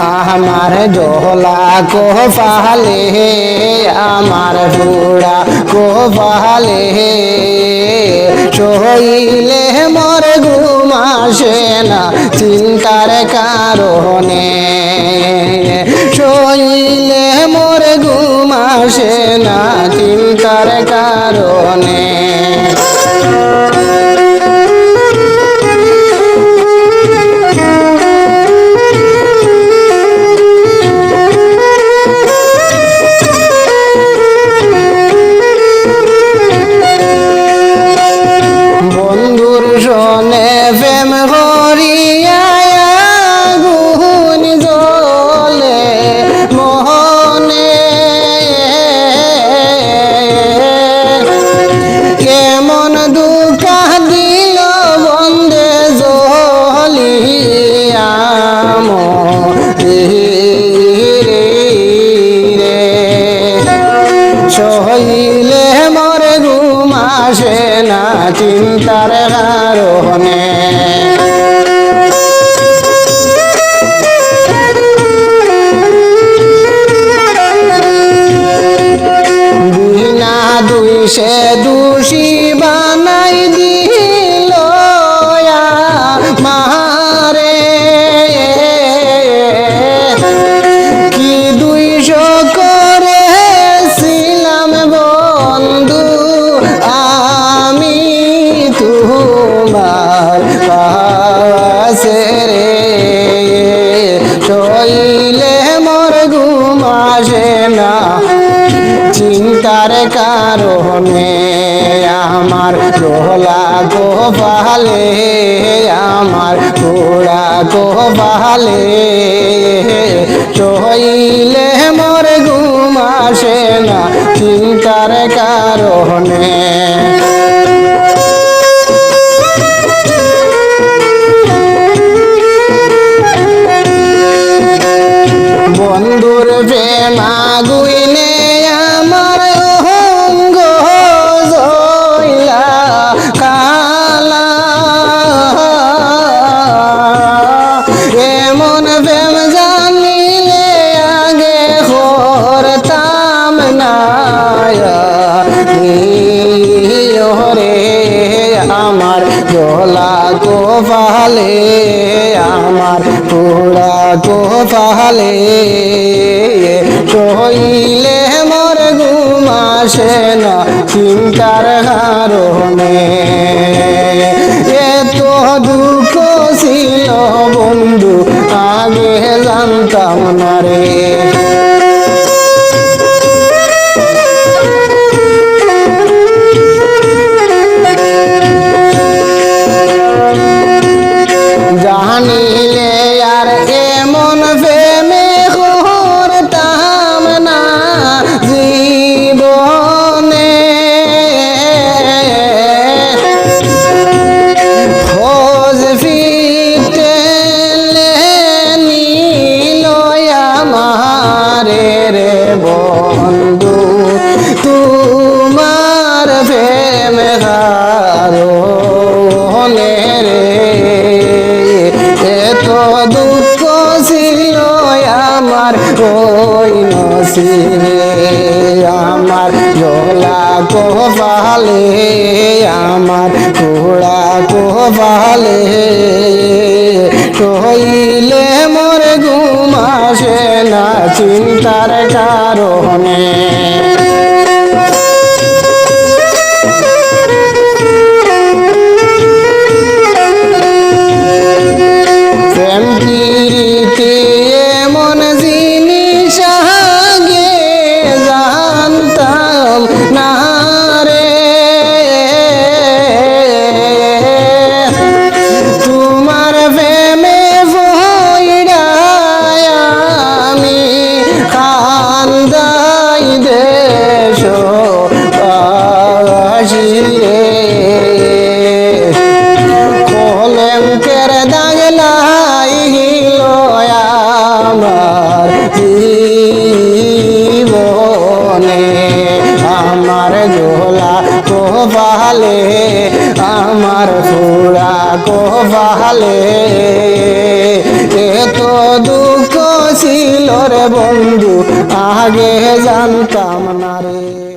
আমার জোলা কপালে আমার পুরা কপালে শহীলে মোর ঘুম আসে না চিন্তার কারণে শহীলে মোর ঘুম আসে না চিন্তার কারণে বন্ধুর সনে প্রেম করিয়া আগুন জ্বলে মোহনে কেমন দুঃখা দিল বন্ধে জ্বলিয়া রে সহিলে মোর ঘুম আসে না চিন্তার কারণে বিনা দুইশে দোষী বানাই দিল মারে কি দুইশ করেছিলাম বন্ধু আমি তোমার কাছে রে শৈলে মোর ঘুম আসে না চিন্তার কারণে আমার দোলা কপালে আমার পোড়া কপালে শৈলে মোর ঘুম আসে না চিন্তার কারণে বন্ধুর প্রেম আগুইনে আমার অঙ্গ জইলা কালা এমন প্রেম জানিলে আগে করতাম না রে আমার দোলা কপালে আমার পোড়া কপালে শৈলে মোর ঘুম আসে না চিন্তার কারণে এত দুঃখ ছিল বন্ধু আগে জানতাম না রে জানিলে আর এমন প্রেমে করতাম না জীবনে খোঁজ ফিরতে নিল আমারে রে বন্ধু তোমার প্রেম কারণে রে এত দুঃখ ছিল আমার ওই নসিবে আমার জোলা কপালে আমার পোড়া কপালে শৈলে মোর ঘুম আসে না চিন্তার কারণে প্রেম প্রীতি এমন জিনিস আগে জানতাম না রে তোমার প্রেমে পইড়া আমি কান্দাই দেশ বাসিরে কলঙ্কের দাগ লাগিল আমার জীবনে আমার জোলা কপালে আমার পোড়া কপালে এত দুঃখ রে বন্ধু আগে জানতাম না রে।